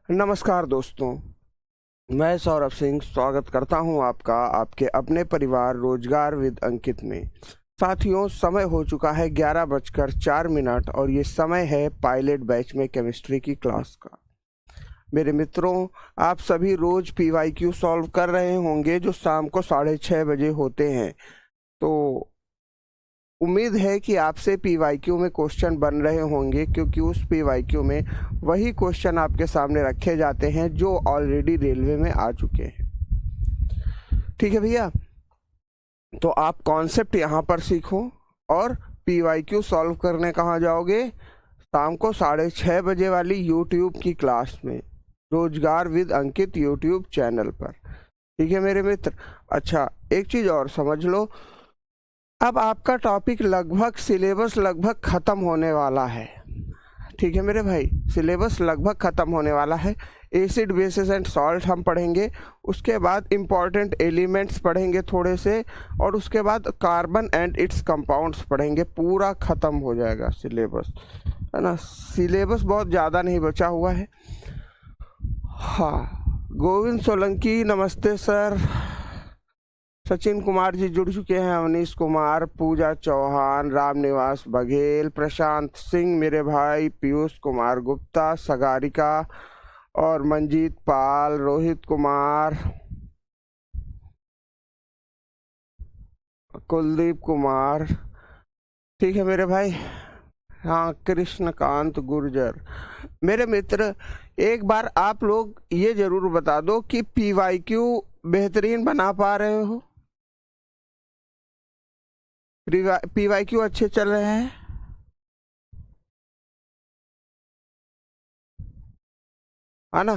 नमस्कार दोस्तों, मैं सौरभ सिंह स्वागत करता हूं आपका आपके अपने परिवार रोजगार विद अंकित में। साथियों, समय हो चुका है 11:04 और ये समय है पायलट बैच में केमिस्ट्री की क्लास का। मेरे मित्रों, आप सभी रोज पीवाईक्यू सॉल्व कर रहे होंगे जो शाम को 6:30 बजे होते हैं। तो उम्मीद है कि आपसे पीवाईक्यू में क्वेश्चन बन रहे होंगे, क्योंकि उस पीवाईक्यू में वही क्वेश्चन आपके सामने रखे जाते हैं जो ऑलरेडी रेलवे में आ चुके हैं। ठीक है भैया, तो आप कॉन्सेप्ट यहाँ पर सीखो और पीवाईक्यू सॉल्व करने कहाँ जाओगे? शाम को 6:30 बजे वाली यूट्यूब की क्लास में, रोजगार विद अंकित यूट्यूब चैनल पर। ठीक है मेरे मित्र। अच्छा, एक चीज़ और समझ लो, अब आपका टॉपिक लगभग सिलेबस लगभग ख़त्म होने वाला है। ठीक है मेरे भाई, सिलेबस लगभग ख़त्म होने वाला है। एसिड बेसिस एंड सॉल्ट हम पढ़ेंगे, उसके बाद इम्पॉर्टेंट एलिमेंट्स पढ़ेंगे थोड़े से, और उसके बाद कार्बन एंड इट्स कंपाउंड्स पढ़ेंगे। पूरा ख़त्म हो जाएगा सिलेबस, है ना। सिलेबस बहुत ज़्यादा नहीं बचा हुआ है। हाँ, गोविंद सोलंकी नमस्ते सर। सचिन कुमार जी जुड़ चुके हैं, अवनीश कुमार, पूजा चौहान, रामनिवास बघेल, प्रशांत सिंह मेरे भाई, पीयूष कुमार गुप्ता, सगारिका और मंजीत पाल, रोहित कुमार, कुलदीप कुमार। ठीक है मेरे भाई। हाँ, कृष्णकांत गुर्जर। मेरे मित्र, एक बार आप लोग ये जरूर बता दो कि पीवाईक्यू बेहतरीन बना पा रहे हो? पीवाईक्यू अच्छे चल रहे हैं, है ना।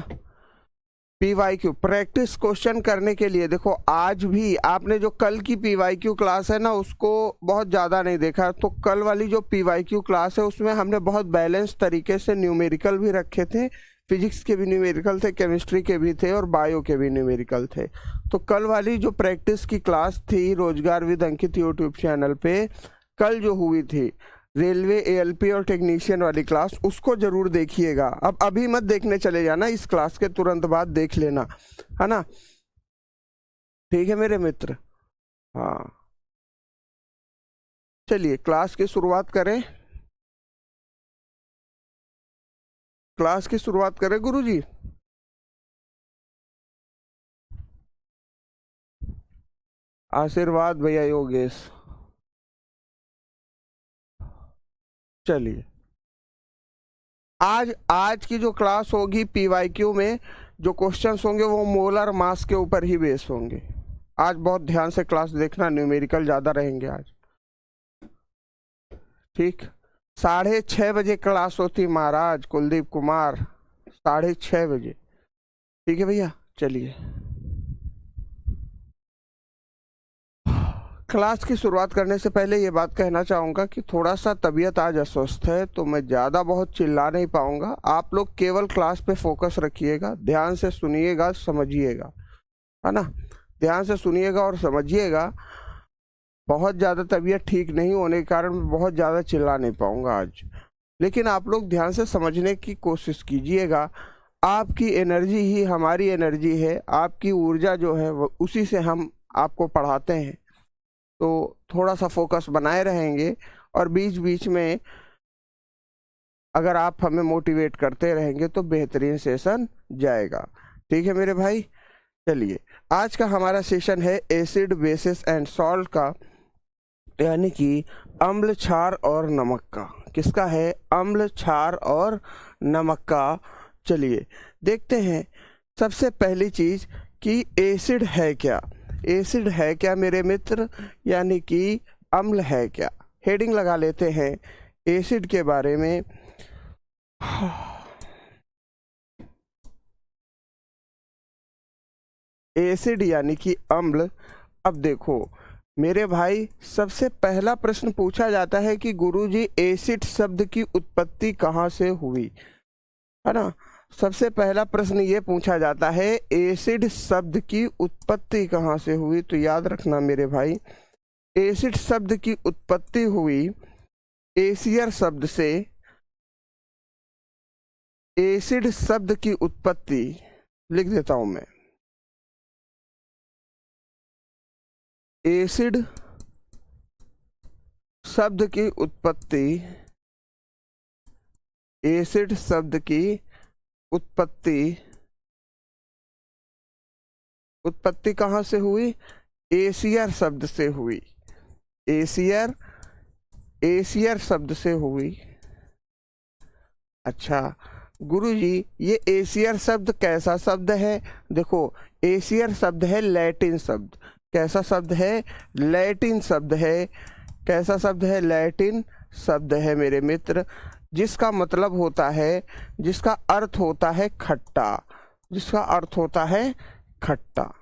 पीवाईक्यू प्रैक्टिस क्वेश्चन करने के लिए देखो, आज भी आपने जो कल की पीवाईक्यू क्लास है ना, उसको बहुत ज़्यादा नहीं देखा। तो कल वाली जो पीवाईक्यू क्लास है उसमें हमने बहुत बैलेंस तरीके से न्यूमेरिकल भी रखे थे। फिजिक्स के भी न्यूमेरिकल थे, केमिस्ट्री के भी थे और बायो के भी न्यूमेरिकल थे। तो कल वाली जो प्रैक्टिस की क्लास थी रोजगार विद अंकित यूट्यूब चैनल पे, कल जो हुई थी रेलवे एएलपी और टेक्नीशियन वाली क्लास, उसको जरूर देखिएगा। अब अभी मत देखने चले जाना, इस क्लास के तुरंत बाद देख लेना, है ना। ठीक है मेरे मित्र। हाँ, चलिए क्लास की शुरुआत करें। क्लास की शुरुआत करें गुरुजी। आशीर्वाद भैया योगेश। चलिए, आज की जो क्लास होगी पीवाईक्यू में जो क्वेश्चंस होंगे वो मोलर मास के ऊपर ही बेस होंगे। आज बहुत ध्यान से क्लास देखना, न्यूमेरिकल ज़्यादा रहेंगे आज। ठीक, 6:30 बजे क्लास होती महाराज कुलदीप कुमार, 6:30 बजे। ठीक है भैया, चलिए क्लास की शुरुआत करने से पहले ये बात कहना चाहूँगा कि थोड़ा सा तबीयत आज अस्वस्थ है, तो मैं ज़्यादा बहुत चिल्ला नहीं पाऊँगा। आप लोग केवल क्लास पे फोकस रखिएगा, ध्यान से सुनिएगा, समझिएगा, है ना। ध्यान से सुनिएगा और समझिएगा। बहुत ज़्यादा तबीयत ठीक नहीं होने के कारण मैं बहुत ज़्यादा चिल्ला नहीं पाऊँगा आज, लेकिन आप लोग ध्यान से समझने की कोशिश कीजिएगा। आपकी एनर्जी ही हमारी एनर्जी है, आपकी ऊर्जा जो है वो उसी से हम आपको पढ़ाते हैं। तो थोड़ा सा फोकस बनाए रहेंगे और बीच बीच में अगर आप हमें मोटिवेट करते रहेंगे तो बेहतरीन सेशन जाएगा। ठीक है मेरे भाई। चलिए, आज का हमारा सेशन है एसिड बेसिस एंड सॉल्ट का, यानी कि अम्ल क्षार और नमक का। किसका है? अम्ल क्षार और नमक का। चलिए देखते हैं सबसे पहली चीज कि एसिड है क्या। एसिड है क्या मेरे मित्र, यानी कि अम्ल है क्या। हेडिंग लगा लेते हैं एसिड के बारे में। एसिड यानी कि अम्ल। अब देखो मेरे भाई, सबसे पहला प्रश्न पूछा जाता है कि गुरुजी एसिड शब्द की उत्पत्ति कहाँ से हुई, है ना। सबसे पहला प्रश्न ये पूछा जाता है, एसिड शब्द की उत्पत्ति कहाँ से हुई। तो याद रखना मेरे भाई, एसिड शब्द की उत्पत्ति हुई एसियर शब्द से। एसिड शब्द की उत्पत्ति, लिख देता हूं मैं, एसिड शब्द की उत्पत्ति, एसिड शब्द की उत्पत्ति, उत्पत्ति कहां से हुई? एसियर शब्द से हुई, एसियर, एसियर शब्द से हुई। अच्छा गुरुजी, ये एसियर शब्द कैसा शब्द है? देखो, एसियर शब्द है लैटिन शब्द। कैसा शब्द है? लैटिन शब्द है। कैसा शब्द है? लैटिन शब्द है मेरे मित्र, जिसका मतलब होता है, जिसका अर्थ होता है खट्टा, जिसका अर्थ होता है खट्टा।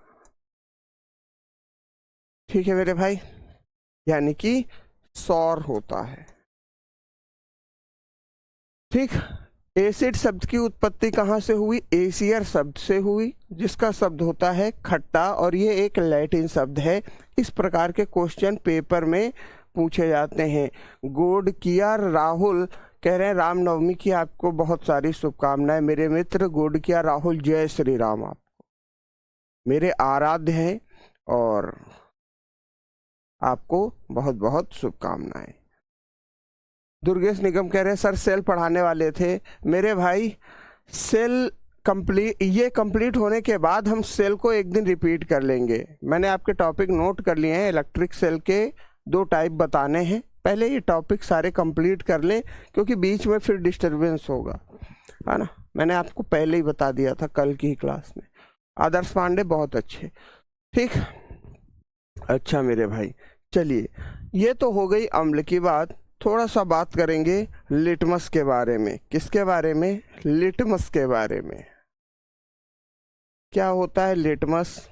ठीक है मेरे भाई, यानी कि सौर होता है। ठीक, एसिड शब्द की उत्पत्ति कहाँ से हुई? एसियर शब्द से हुई, जिसका शब्द होता है खट्टा, और ये एक लैटिन शब्द है। इस प्रकार के क्वेश्चन पेपर में पूछे जाते हैं। गोडकिया राहुल कह रहे हैं रामनवमी की आपको बहुत सारी शुभकामनाएं मेरे मित्र। गोडकिया राहुल, जय श्री राम। आपको मेरे आराध्य हैं और आपको बहुत बहुत शुभकामनाएं। दुर्गेश निगम कह रहे हैं सर सेल पढ़ाने वाले थे। मेरे भाई सेल कंप्लीट, ये कंप्लीट होने के बाद हम सेल को एक दिन रिपीट कर लेंगे। मैंने आपके टॉपिक नोट कर लिए हैं। इलेक्ट्रिक सेल के 2 टाइप बताने हैं। पहले ये टॉपिक सारे कंप्लीट कर लें, क्योंकि बीच में फिर डिस्टरबेंस होगा, है ना। मैंने आपको पहले ही बता दिया था कल की ही क्लास में। आदर्श पांडे बहुत अच्छे। ठीक, अच्छा मेरे भाई, चलिए ये तो हो गई अम्ल की बात। थोड़ा सा बात करेंगे लिटमस के बारे में। किसके बारे में? लिटमस के बारे में। क्या होता है लिटमस?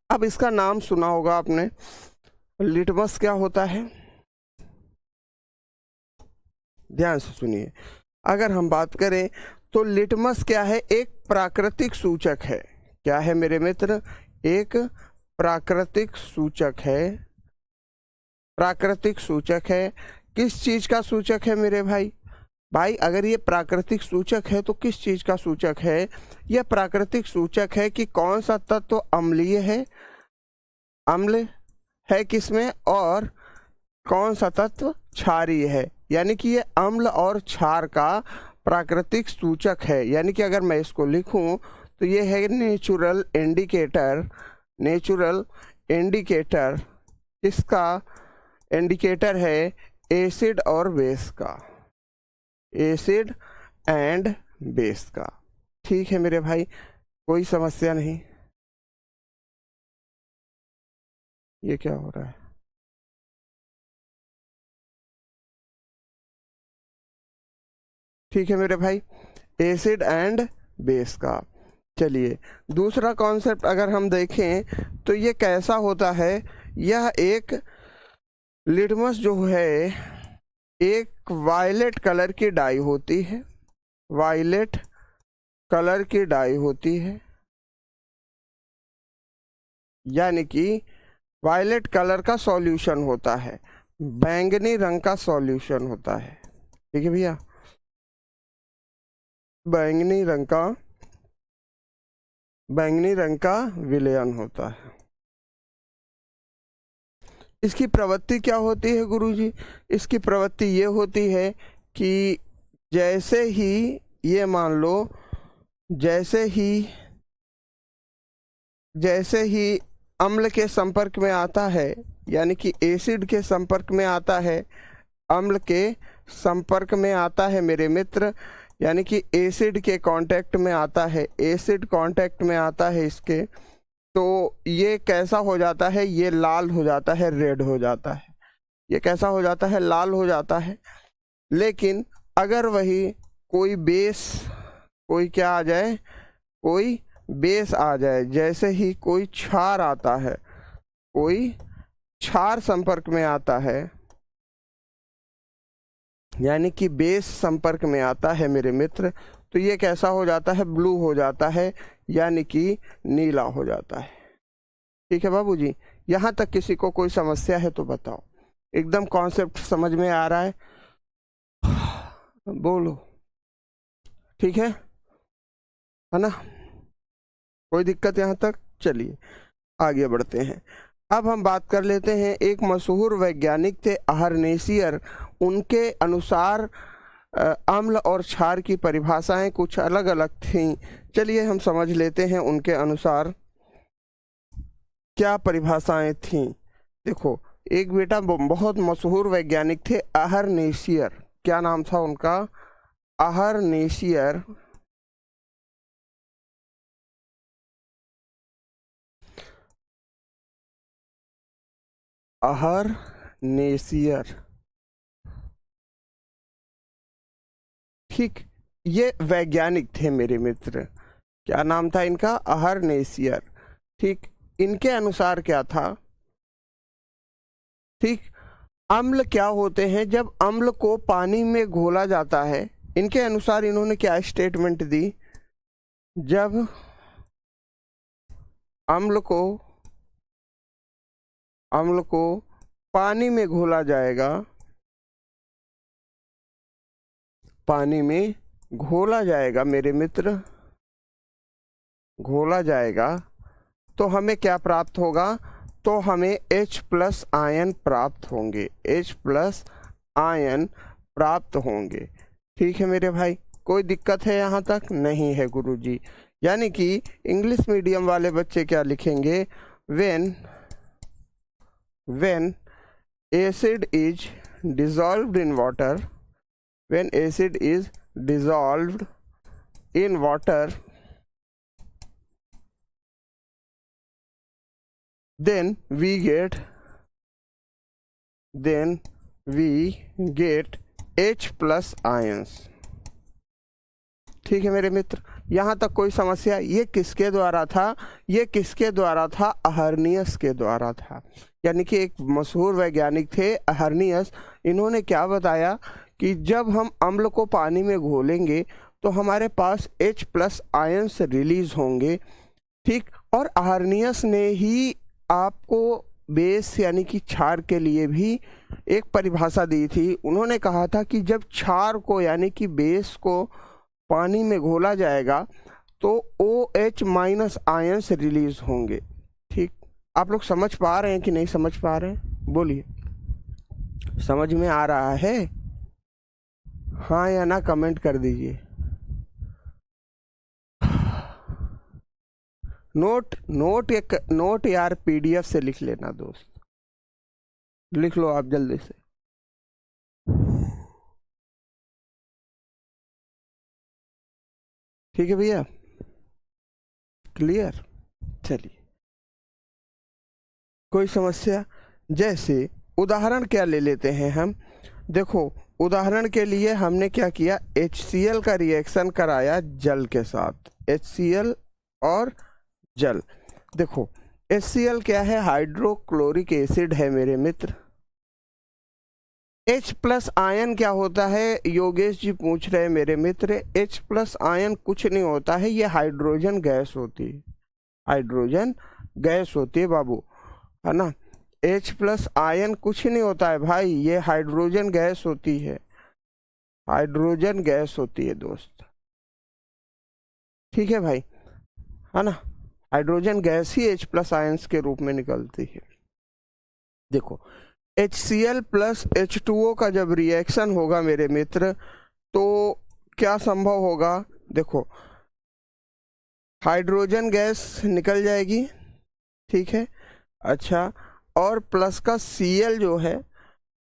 अब इसका नाम सुना होगा आपने। लिटमस क्या होता है? ध्यान से सुनिए। अगर हम बात करें तो लिटमस क्या है? एक प्राकृतिक सूचक है। क्या है मेरे मित्र? एक प्राकृतिक सूचक है। प्राकृतिक सूचक है। किस चीज का सूचक है मेरे भाई? भाई अगर ये प्राकृतिक सूचक है तो किस चीज का सूचक है? यह प्राकृतिक सूचक है कि कौन सा तत्व अम्लीय है, अम्ल है किसमें, और कौन सा तत्व क्षारीय है। यानी कि ये अम्ल और क्षार का प्राकृतिक सूचक है। यानी कि अगर मैं इसको लिखूं तो ये है नेचुरल इंडिकेटर। नेचुरल इंडिकेटर, इसका इंडिकेटर है एसिड और बेस का, एसिड एंड बेस का। ठीक है मेरे भाई, कोई समस्या नहीं। ये क्या हो रहा है? ठीक है मेरे भाई, एसिड एंड बेस का। चलिए दूसरा कॉन्सेप्ट अगर हम देखें तो ये कैसा होता है? यह एक लिटमस जो है एक वायलेट कलर की डाई होती है। वायलेट कलर की डाई होती है, यानी कि वायलेट कलर का सॉल्यूशन होता है, बैंगनी रंग का सॉल्यूशन होता है। ठीक है भैया, बैंगनी रंग का विलयन होता है। इसकी प्रवृत्ति क्या होती है गुरुजी? इसकी प्रवृत्ति ये होती है कि जैसे ही, ये मान लो, जैसे ही अम्ल के संपर्क में आता है, यानी कि एसिड के संपर्क में आता है, अम्ल के संपर्क में आता है मेरे मित्र, यानी कि एसिड के कांटेक्ट में आता है, एसिड कांटेक्ट में आता है इसके, तो ये कैसा हो जाता है? ये लाल हो जाता है, रेड हो जाता है। ये कैसा हो जाता है? लाल हो जाता है। लेकिन अगर वही कोई बेस, कोई क्या आ जाए? कोई बेस आ जाए, जैसे ही कोई क्षार आता है, कोई क्षार संपर्क में आता है, यानी कि बेस संपर्क में आता है मेरे मित्र, तो ये कैसा हो जाता है? ब्लू हो जाता है, यानी कि नीला हो जाता है। ठीक है बाबूजी, यहाँ तक किसी को कोई समस्या है तो बताओ। एकदम कॉन्सेप्ट समझ में आ रहा है? बोलो। ठीक है ना, कोई दिक्कत यहाँ तक? चलिए आगे बढ़ते हैं। अब हम बात कर लेते हैं, एक मशहूर वैज्ञानिक थे अहरनेसियर, उनके अनुसार अम्ल और क्षार की परिभाषाएं कुछ अलग अलग थीं। चलिए हम समझ लेते हैं उनके अनुसार क्या परिभाषाएं थीं। देखो, एक बेटा बहुत मशहूर वैज्ञानिक थे अहरनेसियर, क्या नाम था उनका? अहरनेसियर। अहरनेसियर, ठीक, ये वैज्ञानिक थे मेरे मित्र। क्या नाम था इनका? अहरनेसियर। ठीक, इनके अनुसार क्या था? ठीक, अम्ल क्या होते हैं? जब अम्ल को पानी में घोला जाता है, इनके अनुसार इन्होंने क्या स्टेटमेंट दी? जब अम्ल को पानी में घोला जाएगा, पानी में घोला जाएगा मेरे मित्र, घोला जाएगा, तो हमें क्या प्राप्त होगा? तो हमें H+ आयन प्राप्त होंगे, H+ आयन प्राप्त होंगे। ठीक है मेरे भाई, कोई दिक्कत है यहाँ तक? नहीं है गुरुजी। यानी कि इंग्लिश मीडियम वाले बच्चे क्या लिखेंगे? when acid is dissolved in water, when acid is dissolved in water, then we get H+ ions। ठीक है मेरे मित्र, यहाँ तक कोई समस्या? ये किसके द्वारा था? ये किसके द्वारा था? अहरनियस के द्वारा था। यानी कि एक मशहूर वैज्ञानिक थे अहरनियस, इन्होंने क्या बताया कि जब हम अम्ल को पानी में घोलेंगे तो हमारे पास H+ आयंस रिलीज होंगे। ठीक, और अहरनियस ने ही आपको बेस यानी कि क्षार के लिए भी एक परिभाषा दी थी। उन्होंने कहा था कि जब क्षार को यानी कि बेस को पानी में घोला जाएगा तो OH- आयंस रिलीज होंगे। ठीक, आप लोग समझ पा रहे हैं कि नहीं समझ पा रहे हैं? बोलिए, समझ में आ रहा है? हाँ या ना कमेंट कर दीजिए। नोट यार PDF से लिख लेना दोस्त, लिख लो आप जल्दी से। ठीक है भैया, क्लियर? चलिए, कोई समस्या? जैसे उदाहरण क्या ले लेते हैं हम। देखो, उदाहरण के लिए हमने क्या किया? HCl का रिएक्शन कराया जल के साथ, HCl और जल। देखो, HCl क्या है? हाइड्रोक्लोरिक एसिड है मेरे मित्र। H+ आयन क्या होता है? योगेश जी पूछ रहे हैं मेरे मित्र। H+ आयन कुछ नहीं होता है, ये हाइड्रोजन गैस होती है, हाइड्रोजन गैस होती है बाबू, है ना। H+ आयन कुछ नहीं होता है भाई, ये हाइड्रोजन गैस होती है, हाइड्रोजन गैस होती है दोस्त। ठीक है भाई, है ना, हाइड्रोजन गैस ही H+ आयंस के रूप में निकलती है। देखो, HCl + H2O का जब रिएक्शन होगा मेरे मित्र, तो क्या संभव होगा? देखो, हाइड्रोजन गैस निकल जाएगी, ठीक है, अच्छा, और प्लस का Cl जो है,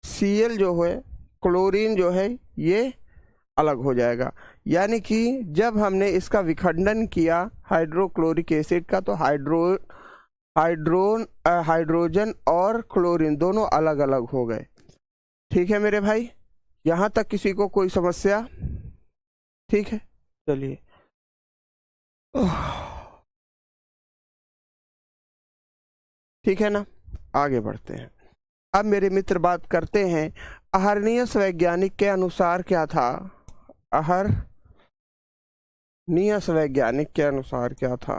Cl जो है, क्लोरीन जो है, ये अलग हो जाएगा। यानी कि जब हमने इसका विखंडन किया हाइड्रोक्लोरिक एसिड का, तो हाइड्रोजन और क्लोरीन दोनों अलग अलग हो गए। ठीक है मेरे भाई, यहाँ तक किसी को कोई समस्या? ठीक है, चलिए ठीक है ना, आगे बढ़ते हैं। अब मेरे मित्र बात करते हैं, अहरनियस वैज्ञानिक के अनुसार क्या था? अहरनियस वैज्ञानिक के अनुसार क्या था?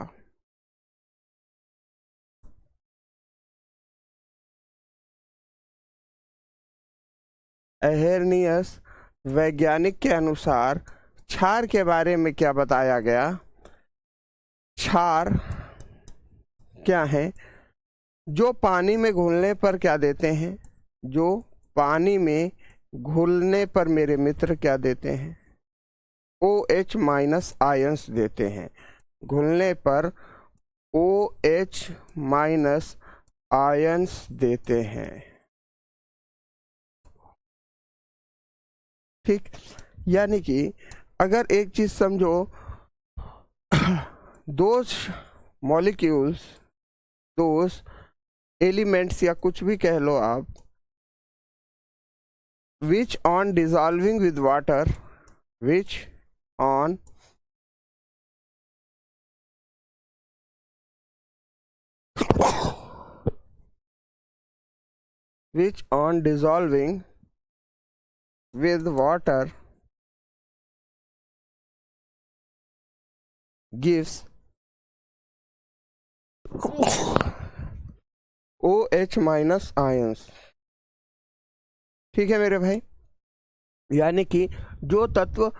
अहरनियस वैज्ञानिक के अनुसार क्षार के बारे में क्या बताया गया? क्षार क्या है? जो पानी में घुलने पर क्या देते हैं? जो पानी में घुलने पर मेरे मित्र क्या देते हैं? OH माइनस आयंस देते हैं। घुलने पर OH माइनस आयंस देते हैं। ठीक, यानी कि अगर एक चीज समझो, दोज मॉलिक्यूल्स, दोज एलिमेंट्स या कुछ भी कह लो आप, which on dissolving with water, which on which on dissolving with water gives OH minus ions. ठीक है मेरे भाई, यानी कि जो तत्व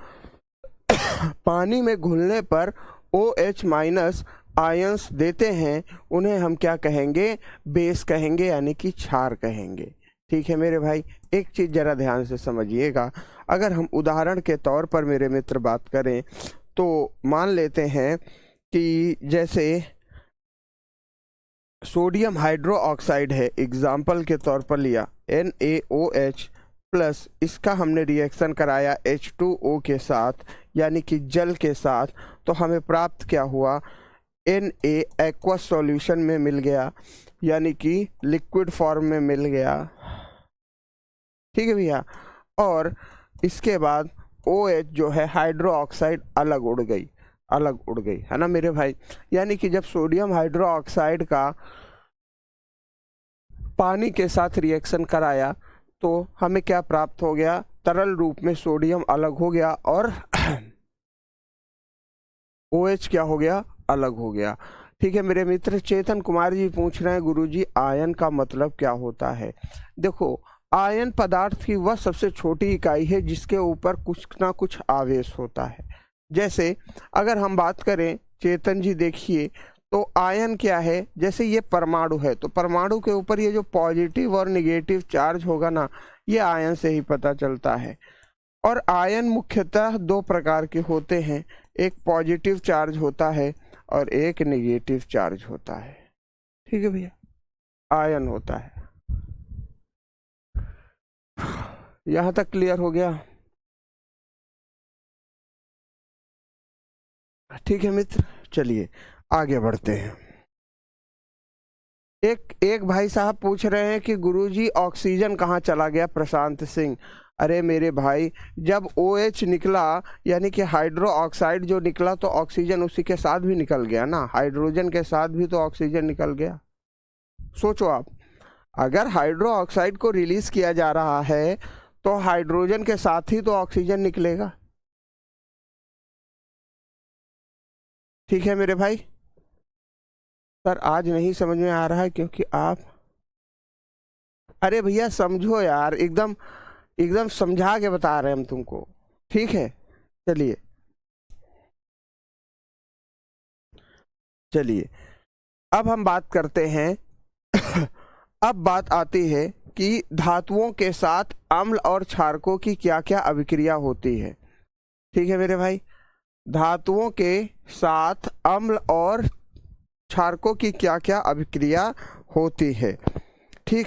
पानी में घुलने पर OH माइनस आयंस देते हैं उन्हें हम क्या कहेंगे? बेस कहेंगे, यानी कि क्षार कहेंगे। ठीक है मेरे भाई, एक चीज जरा ध्यान से समझिएगा। अगर हम उदाहरण के तौर पर मेरे मित्र बात करें तो मान लेते हैं कि जैसे सोडियम हाइड्रो ऑक्साइड है, एग्जाम्पल के तौर पर लिया, NaOH प्लस इसका हमने रिएक्शन कराया H2O के साथ, यानी कि जल के साथ, तो हमें प्राप्त क्या हुआ? Na एक्वा सॉल्यूशन में मिल गया, यानी कि लिक्विड फॉर्म में मिल गया। ठीक है भैया, और इसके बाद OH जो है हाइड्रो ऑक्साइड अलग उड़ गई, अलग उड़ गई, है ना मेरे भाई। यानी कि जब सोडियम हाइड्रो ऑक्साइड का पानी के साथ रिएक्शन कराया तो हमें क्या प्राप्त हो गया? तरल रूप में सोडियम अलग हो गया और OH क्या हो गया? अलग हो गया। ठीक है मेरे मित्र, चेतन कुमार जी पूछ रहे हैं गुरुजी आयन का मतलब क्या होता है? देखो, आयन पदार्थ की वह सबसे छोटी इकाई है जिसके ऊपर कुछ ना कुछ आवेश होता है। जैसे अगर हम बात करें, चेतन जी देखिए, तो आयन क्या है? जैसे ये परमाणु है तो परमाणु के ऊपर ये जो पॉजिटिव और निगेटिव चार्ज होगा ना, ये आयन से ही पता चलता है। और आयन मुख्यतः दो प्रकार के होते हैं, एक पॉजिटिव चार्ज होता है और एक नेगेटिव चार्ज होता है। ठीक है भैया, आयन होता है। यहां तक क्लियर हो गया? ठीक है मित्र, चलिए आगे बढ़ते हैं। एक भाई साहब पूछ रहे हैं कि गुरुजी ऑक्सीजन कहाँ चला गया? प्रशांत सिंह, अरे मेरे भाई, जब OH निकला यानी कि हाइड्रो ऑक्साइड जो निकला तो ऑक्सीजन उसी के साथ भी निकल गया ना, हाइड्रोजन के साथ भी तो ऑक्सीजन निकल गया। सोचो आप, अगर हाइड्रो ऑक्साइड को रिलीज किया जा रहा है तो हाइड्रोजन के साथ ही तो ऑक्सीजन निकलेगा। ठीक है मेरे भाई, सर आज नहीं समझ में आ रहा है क्योंकि आप, अरे भैया समझो यार, एकदम एकदम समझा के बता रहे हैं हम तुमको। ठीक है, चलिए चलिए अब हम बात करते हैं अब बात आती है कि धातुओं के साथ अम्ल और क्षारकों की क्या क्या अभिक्रिया होती है। ठीक है मेरे भाई, धातुओं के साथ अम्ल और क्षारकों की क्या क्या अभिक्रिया होती है। ठीक,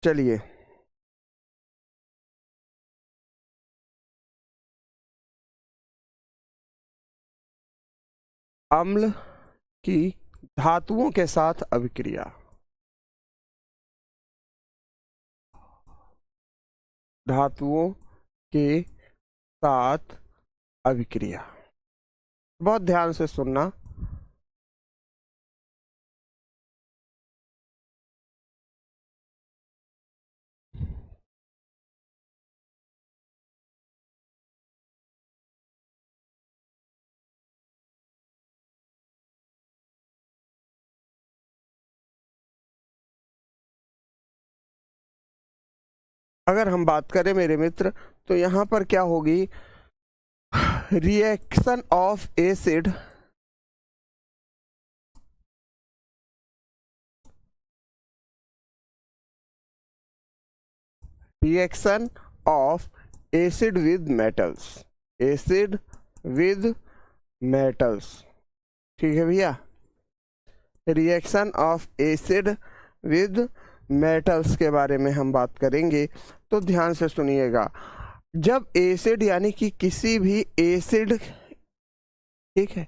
चलिए अम्ल की धातुओं के साथ अभिक्रिया, धातुओं के साथ अभिक्रिया, बहुत ध्यान से सुनना। अगर हम बात करें मेरे मित्र तो यहाँ पर क्या होगी, reaction of acid reaction of acid with metals, acid with metals. ठीक है भैया, reaction of acid with metals के बारे में हम बात करेंगे, तो ध्यान से सुनिएगा। जब एसिड यानी कि किसी भी एसिड, ठीक है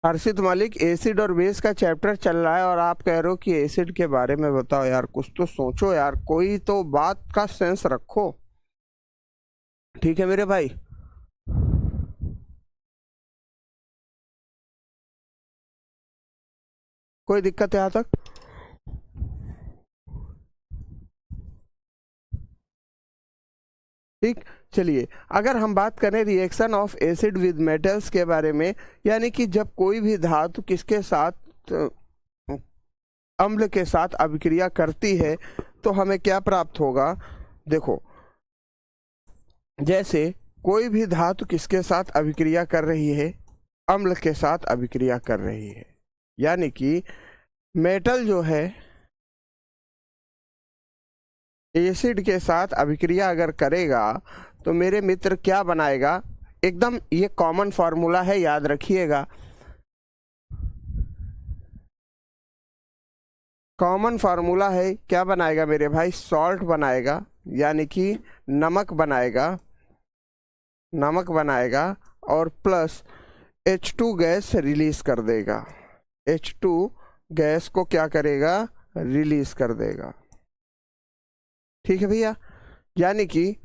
हर्षित मलिक, एसिड और बेस का चैप्टर चल रहा है और आप कह रहे हो कि एसिड के बारे में बताओ यार, कुछ तो सोचो यार, कोई तो बात का सेंस रखो। ठीक है मेरे भाई, कोई दिक्कत है यहाँ तक? ठीक, चलिए अगर हम बात करें reaction of acid with metals के बारे में, यानी कि जब कोई भी धातु किसके साथ, अम्ल के साथ अभिक्रिया करती है तो हमें क्या प्राप्त होगा। देखो, जैसे कोई भी धातु किसके साथ अभिक्रिया कर रही है, अम्ल के साथ अभिक्रिया कर रही है, यानी कि मेटल जो है एसिड के साथ अभिक्रिया अगर करेगा तो मेरे मित्र क्या बनाएगा, एकदम ये कॉमन फॉर्मूला है, याद रखिएगा। कॉमन फार्मूला है, क्या बनाएगा मेरे भाई, सॉल्ट बनाएगा, यानी कि नमक बनाएगा, नमक बनाएगा और प्लस H2 गैस रिलीज कर देगा, H2 गैस को क्या करेगा, रिलीज कर देगा। ठीक है भैया, यानी कि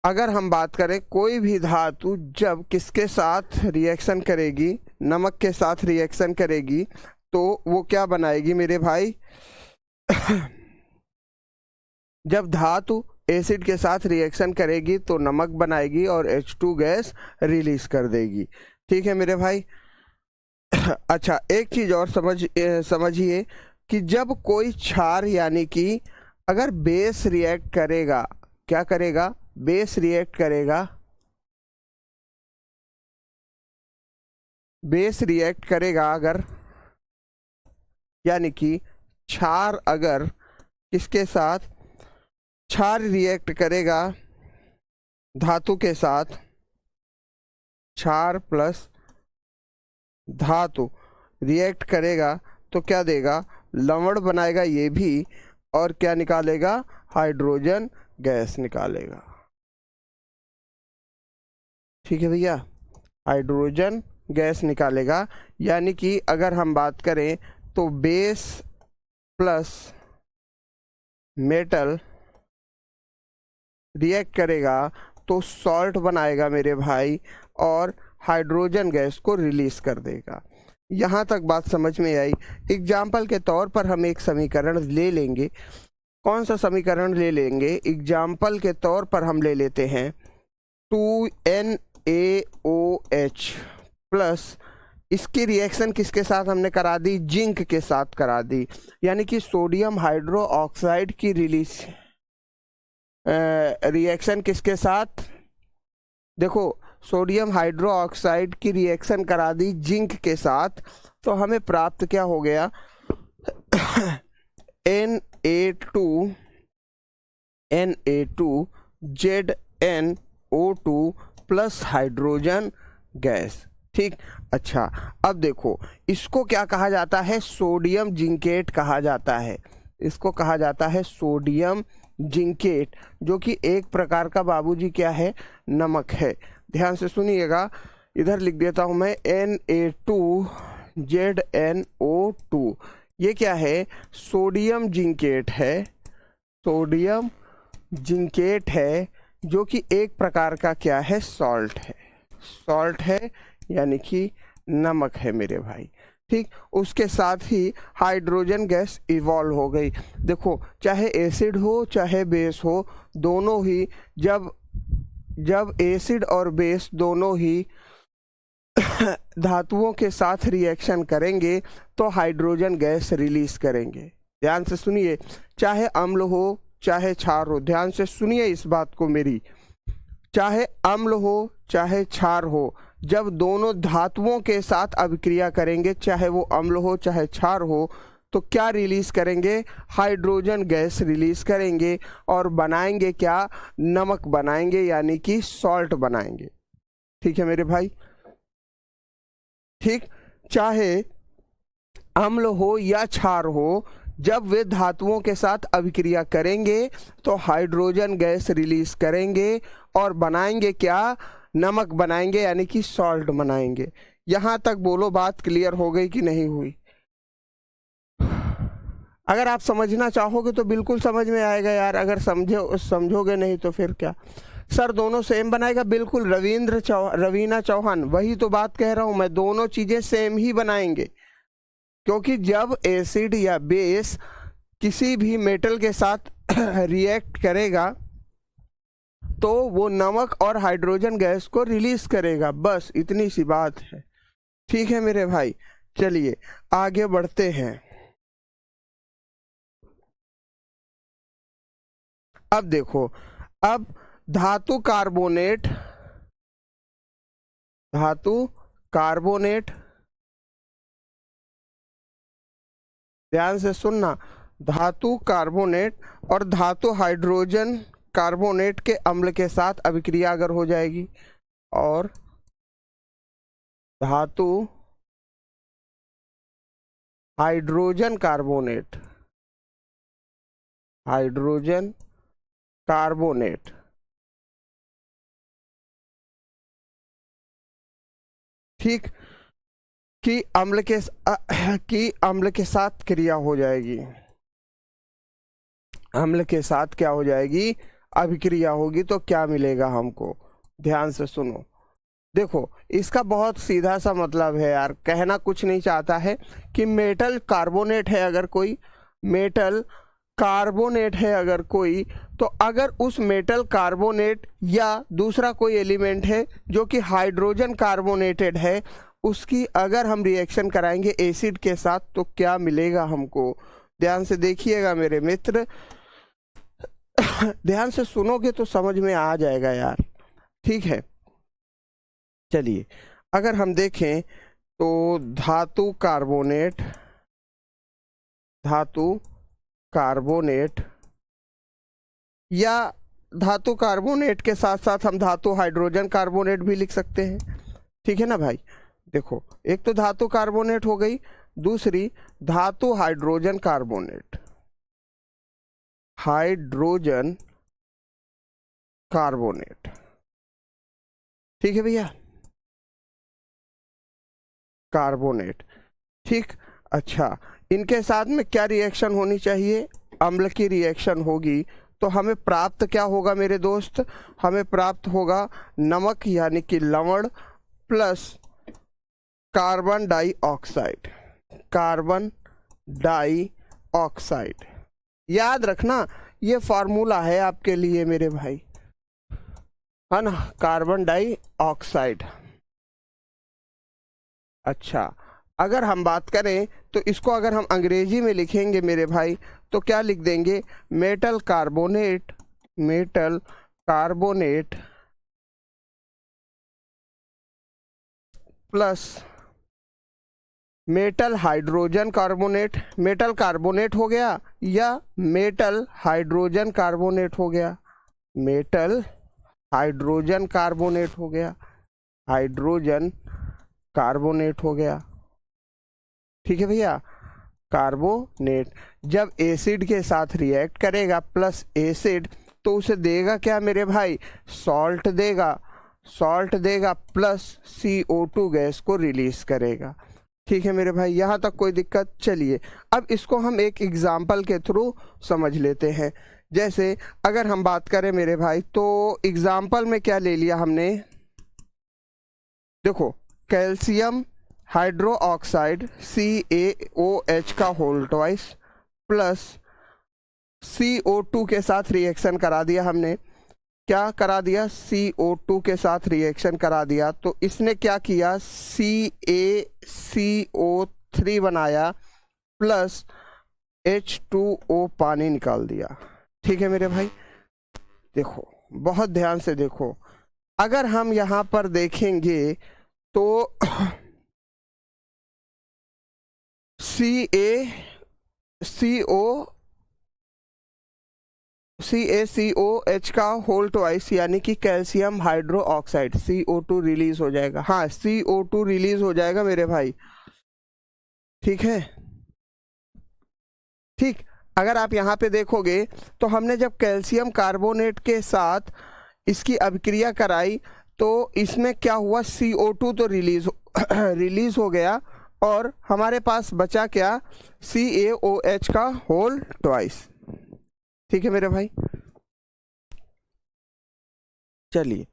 अगर हम बात करें कोई भी धातु जब किसके साथ रिएक्शन करेगी, नमक के साथ रिएक्शन करेगी, तो वो क्या बनाएगी मेरे भाई जब धातु एसिड के साथ रिएक्शन करेगी तो नमक बनाएगी और H2 गैस रिलीज कर देगी। ठीक है मेरे भाई अच्छा, एक चीज और समझिए कि जब कोई क्षार यानी कि अगर बेस रिएक्ट करेगा, क्या करेगा, बेस रिएक्ट करेगा, बेस रिएक्ट करेगा अगर, यानी कि क्षार अगर किसके साथ, क्षार रिएक्ट करेगा धातु के साथ, क्षार प्लस धातु रिएक्ट करेगा तो क्या देगा, लवण बनाएगा ये भी, और क्या निकालेगा, हाइड्रोजन गैस निकालेगा। ठीक है भैया, हाइड्रोजन गैस निकालेगा, यानी कि अगर हम बात करें तो बेस प्लस मेटल रिएक्ट करेगा तो सॉल्ट बनाएगा मेरे भाई और हाइड्रोजन गैस को रिलीज कर देगा। यहाँ तक बात समझ में आई। एग्जाम्पल के तौर पर हम एक समीकरण ले लेंगे, कौन सा समीकरण ले लेंगे, एग्जाम्पल के तौर पर हम ले लेते हैं 2NaOH प्लस, इसकी रिएक्शन किसके साथ हमने करा दी, जिंक के साथ करा दी, यानी कि सोडियम हाइड्रो ऑक्साइड की रिलीज रिएक्शन किसके साथ, देखो सोडियम हाइड्रो ऑक्साइड की रिएक्शन करा दी जिंक के साथ, तो हमें प्राप्त क्या हो गया Na2ZnO2 प्लस हाइड्रोजन गैस। ठीक, अच्छा अब देखो इसको क्या कहा जाता है, सोडियम जिंकेट कहा जाता है, इसको कहा जाता है सोडियम जिंकेट, जो कि एक प्रकार का बाबूजी क्या है, नमक है। ध्यान से सुनिएगा, इधर लिख देता हूं मैं Na2ZnO2, ये क्या है, सोडियम जिंकेट है, सोडियम जिंकेट है, जो कि एक प्रकार का क्या है, सॉल्ट है, सॉल्ट है यानी कि नमक है मेरे भाई। ठीक, उसके साथ ही हाइड्रोजन गैस इवॉल्व हो गई। देखो चाहे एसिड हो चाहे बेस हो, दोनों ही जब एसिड और बेस दोनों ही धातुओं के साथ रिएक्शन करेंगे तो हाइड्रोजन गैस रिलीज करेंगे। ध्यान से सुनिए, चाहे अम्ल हो चाहे क्षार हो, ध्यान से सुनिए इस बात को मेरी, चाहे अम्ल हो चाहे क्षार हो, जब दोनों धातुओं के साथ अभिक्रिया करेंगे, चाहे वो अम्ल हो चाहे क्षार हो, तो क्या रिलीज करेंगे? हाइड्रोजन गैस रिलीज करेंगे और बनाएंगे क्या? नमक बनाएंगे, यानी कि सॉल्ट बनाएंगे। ठीक है मेरे भाई, ठीक। चाहे अम्ल हो या क्षार हो, जब वे धातुओं के साथ अभिक्रिया करेंगे तो हाइड्रोजन गैस रिलीज करेंगे और बनाएंगे क्या? नमक बनाएंगे, यानी कि सॉल्ट बनाएंगे। यहां तक बोलो बात क्लियर हो गई कि नहीं हुई? अगर आप समझना चाहोगे तो बिल्कुल समझ में आएगा यार, अगर समझोगे नहीं तो फिर क्या? सर दोनों सेम बनाएगा, बिल्कुल रवीना चौहान, वही तो बात कह रहा हूं मैं, दोनों चीजें सेम ही बनाएंगे। क्योंकि जब एसिड या बेस किसी भी मेटल के साथ रिएक्ट करेगा तो वो नमक और हाइड्रोजन गैस को रिलीज करेगा, बस इतनी सी बात है। ठीक है मेरे भाई, चलिए आगे बढ़ते हैं। अब देखो, अब धातु कार्बोनेट ध्यान से सुनना, धातु कार्बोनेट और धातु हाइड्रोजन कार्बोनेट के अम्ल के साथ अभिक्रिया अगर हो जाएगी, और धातु हाइड्रोजन कार्बोनेट ठीक की अम्ल के साथ क्रिया हो जाएगी, अम्ल के साथ क्या हो जाएगी? अभिक्रिया होगी। तो क्या मिलेगा हमको? ध्यान से सुनो, देखो इसका बहुत सीधा सा मतलब है यार, कहना कुछ नहीं चाहता है कि मेटल कार्बोनेट है अगर कोई, तो अगर उस मेटल कार्बोनेट या दूसरा कोई एलिमेंट है जो कि हाइड्रोजन कार्बोनेटेड है, उसकी अगर हम रिएक्शन कराएंगे एसिड के साथ तो क्या मिलेगा हमको? ध्यान से देखिएगा मेरे मित्र, ध्यान से सुनोगे तो समझ में आ जाएगा यार। ठीक है, चलिए अगर हम देखें तो धातु कार्बोनेट या धातु कार्बोनेट के साथ साथ हम धातु हाइड्रोजन कार्बोनेट भी लिख सकते हैं। ठीक है ना भाई? देखो, एक तो धातु कार्बोनेट हो गई, दूसरी धातु हाइड्रोजन कार्बोनेट, ठीक है भैया, कार्बोनेट। ठीक, अच्छा इनके साथ में क्या रिएक्शन होनी चाहिए? अम्ल की रिएक्शन होगी, तो हमें प्राप्त क्या होगा मेरे दोस्त? हमें प्राप्त होगा नमक यानी कि लवण प्लस कार्बन डाइऑक्साइड। याद रखना ये फार्मूला है आपके लिए मेरे भाई, है ना, कार्बन डाइऑक्साइड। अच्छा, अगर हम बात करें तो इसको अगर हम अंग्रेजी में लिखेंगे मेरे भाई तो क्या लिख देंगे? Metal carbonate plus metal hydrogen carbonate, metal carbonate हो गया या मेटल हाइड्रोजन कार्बोनेट हो गया, हाइड्रोजन कार्बोनेट हो गया। ठीक है भैया, कार्बोनेट जब एसिड के साथ रिएक्ट करेगा प्लस एसिड तो उसे देगा क्या मेरे भाई? सॉल्ट देगा प्लस CO2 गैस को रिलीज करेगा। ठीक है मेरे भाई, यहाँ तक कोई दिक्कत? चलिए अब इसको हम एक एग्जाम्पल के थ्रू समझ लेते हैं। जैसे अगर हम बात करें मेरे भाई तो एग्जाम्पल में क्या ले लिया हमने? देखो, कैल्शियम हाइड्रोक्साइड CaOH का होल ट्वाइस प्लस CO2 के साथ रिएक्शन करा दिया हमने। क्या करा दिया? CO2 के साथ रिएक्शन करा दिया, तो इसने क्या किया? CaCO3 बनाया प्लस H2O पानी निकाल दिया। ठीक है मेरे भाई, देखो बहुत ध्यान से देखो, अगर हम यहाँ पर देखेंगे तो CaCO H का होल ट्वाइस यानी कि calcium hydro oxide CO2 release हो जाएगा। हाँ, CO2 रिलीज हो जाएगा मेरे भाई, ठीक है। ठीक, अगर आप यहाँ पे देखोगे तो हमने जब कैल्शियम कार्बोनेट के साथ इसकी अभिक्रिया कराई तो इसमें क्या हुआ, CO2 तो रिलीज हो गया और हमारे पास बचा क्या, CaOH का होल ट्वाइस। ठीक है मेरे भाई, चलिए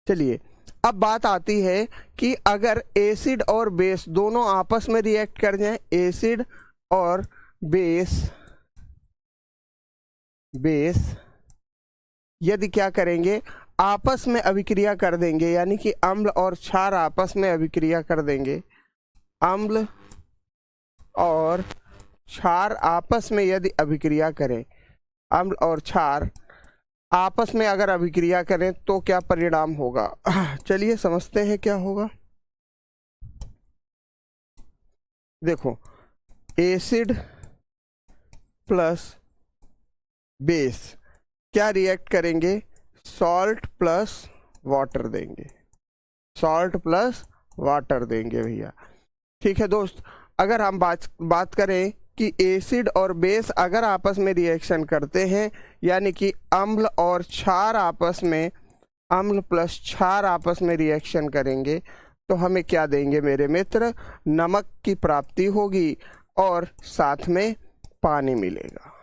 चलिए अब बात आती है कि अगर एसिड और बेस दोनों आपस में रिएक्ट कर जाएं, एसिड और बेस यदि क्या करेंगे, आपस में अभिक्रिया कर देंगे, यानी कि अम्ल और क्षार आपस में अभिक्रिया कर देंगे, अम्ल और क्षार आपस में यदि अभिक्रिया करें, अम्ल और क्षार आपस में अगर अभिक्रिया करें तो क्या परिणाम होगा। चलिए समझते हैं क्या होगा। देखो, एसिड प्लस बेस क्या रिएक्ट करेंगे, सॉल्ट प्लस वाटर देंगे, सॉल्ट प्लस वाटर देंगे भैया। ठीक है दोस्त, अगर हम बात करें कि एसिड और बेस अगर आपस में रिएक्शन करते हैं, यानी कि अम्ल और क्षार आपस में, अम्ल प्लस क्षार आपस में रिएक्शन करेंगे तो हमें क्या देंगे मेरे मित्र, नमक की प्राप्ति होगी और साथ में पानी मिलेगा।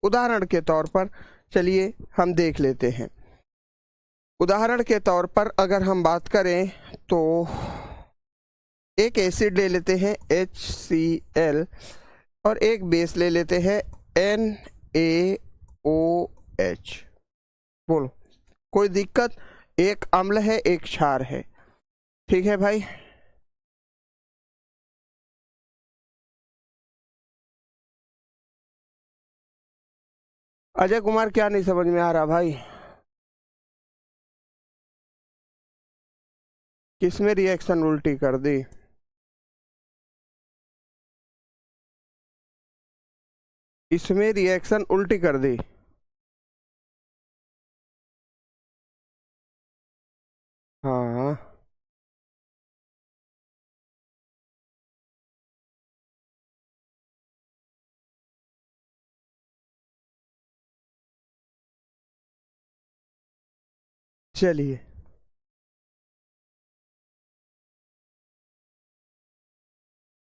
उदाहरण के तौर पर चलिए हम देख लेते हैं। उदाहरण के तौर पर अगर हम बात करें तो एक एसिड ले लेते हैं HCl और एक बेस ले लेते हैं NaOH। बोलो कोई दिक्कत, एक अम्ल है एक क्षार है, ठीक है भाई। अजय कुमार क्या नहीं समझ में आ रहा भाई, किसमें रिएक्शन उल्टी कर दी, इसमें रिएक्शन उल्टी कर दी। हाँ चलिए,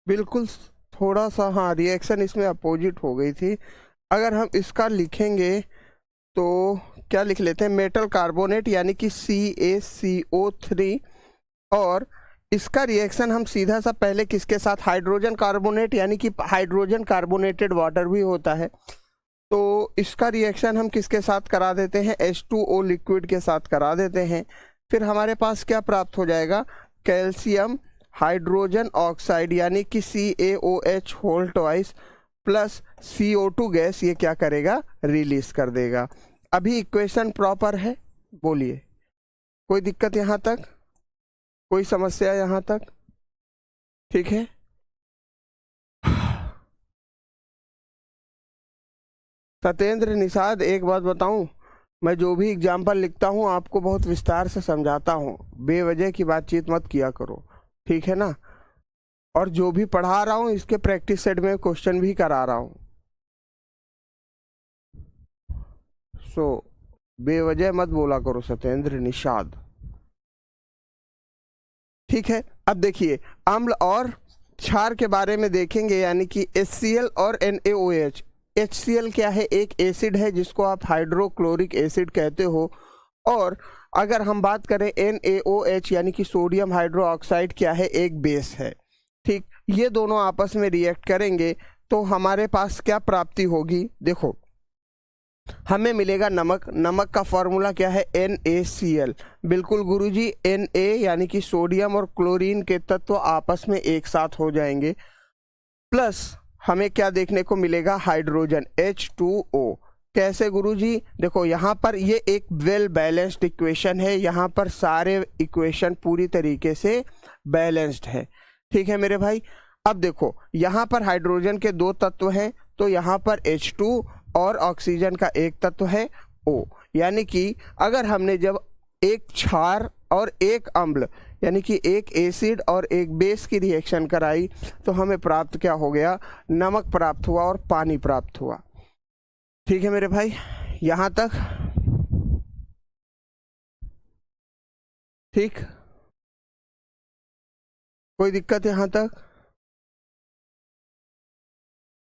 बिल्कुल थोड़ा सा, हाँ रिएक्शन इसमें अपोजिट हो गई थी। अगर हम इसका लिखेंगे तो क्या लिख लेते हैं, मेटल कार्बोनेट यानी कि CaCO3, और इसका रिएक्शन हम सीधा सा पहले किसके साथ, हाइड्रोजन कार्बोनेट यानी कि हाइड्रोजन कार्बोनेटेड वाटर भी होता है, तो इसका रिएक्शन हम किसके साथ करा देते हैं, H2O लिक्विड के साथ करा देते हैं। फिर हमारे पास क्या प्राप्त हो जाएगा, कैल्शियम हाइड्रोजन ऑक्साइड यानी कि CaOH whole twice plus CO2 gas, ये क्या करेगा, रिलीज कर देगा। अभी इक्वेशन प्रॉपर है, बोलिए कोई दिक्कत यहाँ तक, कोई समस्या यहाँ तक, ठीक है। सत्येंद्र निषाद एक बात बताऊं, मैं जो भी एग्जाम्पल लिखता हूं आपको बहुत विस्तार से समझाता हूं, बेवजह की बातचीत मत किया करो, ठीक है ना। और जो भी पढ़ा रहा हूं इसके प्रैक्टिस सेट में क्वेश्चन भी करा रहा हूं, सो बेवजह मत बोला करो सत्येंद्र निषाद, ठीक है। अब देखिए अम्ल और क्षार के बारे में देखेंगे, यानी कि HCl और NaOH। HCl क्या है, एक एसिड है जिसको आप हाइड्रोक्लोरिक एसिड कहते हो, और अगर हम बात करें NaOH यानी कि सोडियम हाइड्रो ऑक्साइड क्या है, एक बेस है, ठीक। ये दोनों आपस में रिएक्ट करेंगे तो हमारे पास क्या प्राप्ति होगी, देखो हमें मिलेगा नमक। नमक का फॉर्मूला क्या है? NaCl। बिल्कुल गुरुजी, Na यानी कि सोडियम और क्लोरीन के तत्व आपस में एक साथ हो जाएंगे, प्लस हमें क्या देखने को मिलेगा? Hydrogen H2O। कैसे गुरुजी? देखो यहाँ पर ये एक वेल बैलेंस्ड इक्वेशन है, यहाँ पर सारे इक्वेशन पूरी तरीके से बैलेंस्ड है। ठीक है मेरे भाई। अब देखो यहाँ पर हाइड्रोजन के 2 तत्व हैं, तो यहाँ पर H2 और ऑक्सीजन का एक तत्व है O। यानी कि अगर हमने जब एक क्षार और एक अम्ल यानी कि एक एसिड और एक बेस की रिएक्शन कराई तो हमें प्राप्त क्या हो गया? नमक प्राप्त हुआ और पानी प्राप्त हुआ। ठीक है मेरे भाई, यहां तक ठीक? कोई दिक्कत यहां तक?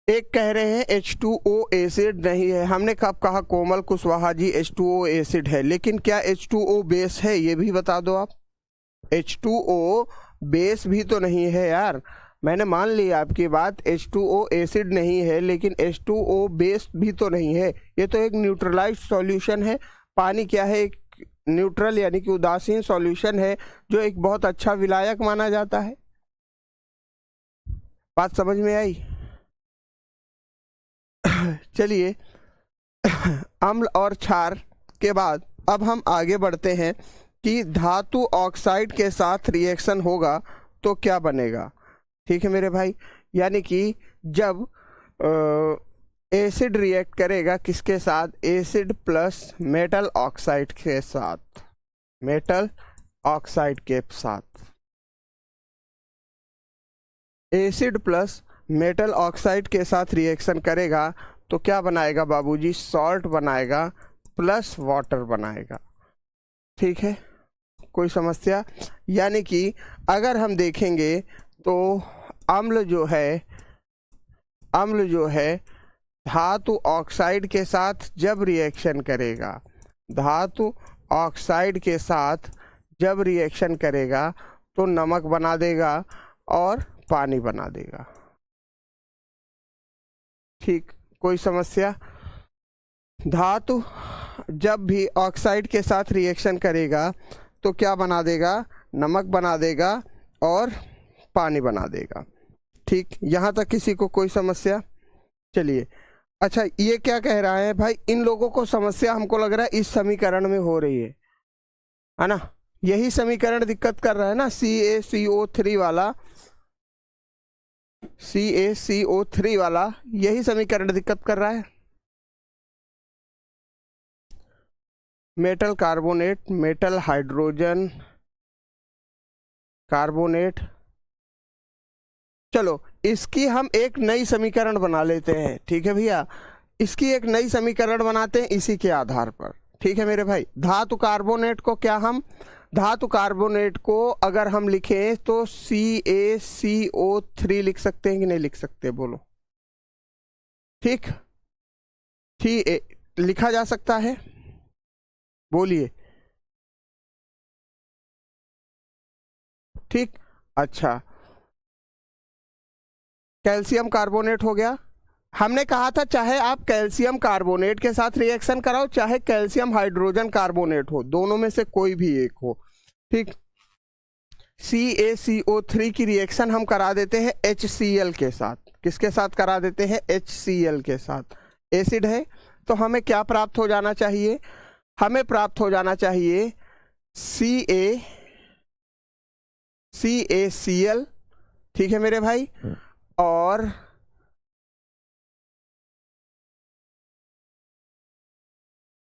एक कह रहे हैं H2O एसिड नहीं है। हमने कब कहा कोमल कुशवाहा जी H2O एसिड है, लेकिन क्या H2O बेस है? ये भी बता दो आप। H2O बेस भी तो नहीं है यार। मैंने मान लिया आपकी बात, H2O एसिड नहीं है, लेकिन H2O बेस भी तो नहीं है। ये तो एक न्यूट्रलाइज्ड सॉल्यूशन है। पानी क्या है? एक न्यूट्रल यानी कि उदासीन सॉल्यूशन है, जो एक बहुत अच्छा विलायक माना जाता है। बात समझ में आई? चलिए अम्ल और क्षार के बाद अब हम आगे बढ़ते हैं कि धातु ऑक्साइड के साथ रिएक्शन होगा तो क्या बनेगा। ठीक है मेरे भाई, यानी कि जब एसिड रिएक्ट करेगा किसके साथ? एसिड प्लस मेटल ऑक्साइड के साथ। मेटल ऑक्साइड के साथ एसिड प्लस मेटल ऑक्साइड के साथ रिएक्शन करेगा तो क्या बनाएगा बाबूजी? सॉल्ट बनाएगा प्लस वाटर बनाएगा। ठीक है, कोई समस्या? यानी कि अगर हम देखेंगे तो अम्ल जो है धातु ऑक्साइड के साथ जब रिएक्शन करेगा, धातु ऑक्साइड के साथ जब रिएक्शन करेगा तो नमक बना देगा और पानी बना देगा। ठीक, कोई समस्या? धातु जब भी ऑक्साइड के साथ रिएक्शन करेगा तो क्या बना देगा? नमक बना देगा और पानी बना देगा। ठीक, यहाँ तक किसी को कोई समस्या? चलिए, अच्छा ये क्या कह रहा है भाई? इन लोगों को समस्या हमको लग रहा है इस समीकरण में हो रही है ना? यही समीकरण दिक्कत कर रहा है ना, CaCO3 वाला, CaCO3 वाला यही समीकरण दिक्कत कर रहा है। Metal carbonate, metal hydrogen carbonate. चलो इसकी हम एक नई समीकरण बना लेते हैं। ठीक है भैया, इसकी एक नई समीकरण बनाते हैं इसी के आधार पर। ठीक है मेरे भाई, धातु कार्बोनेट को क्या हम धातु कार्बोनेट को अगर हम लिखें तो CaCO3 लिख सकते हैं कि नहीं लिख सकते? बोलो। ठीक, लिखा जा सकता है, बोलिए। ठीक, अच्छा कैल्शियम कार्बोनेट हो गया। हमने कहा था चाहे आप कैल्शियम कार्बोनेट के साथ रिएक्शन कराओ चाहे कैल्शियम हाइड्रोजन कार्बोनेट हो, दोनों में से कोई भी एक हो। ठीक, CaCO3 की रिएक्शन हम करा देते हैं HCl के साथ। किसके साथ करा देते हैं? HCl के साथ। एसिड है तो हमें क्या प्राप्त हो जाना चाहिए? हमें प्राप्त हो जाना चाहिए CaCl। ठीक है मेरे भाई, और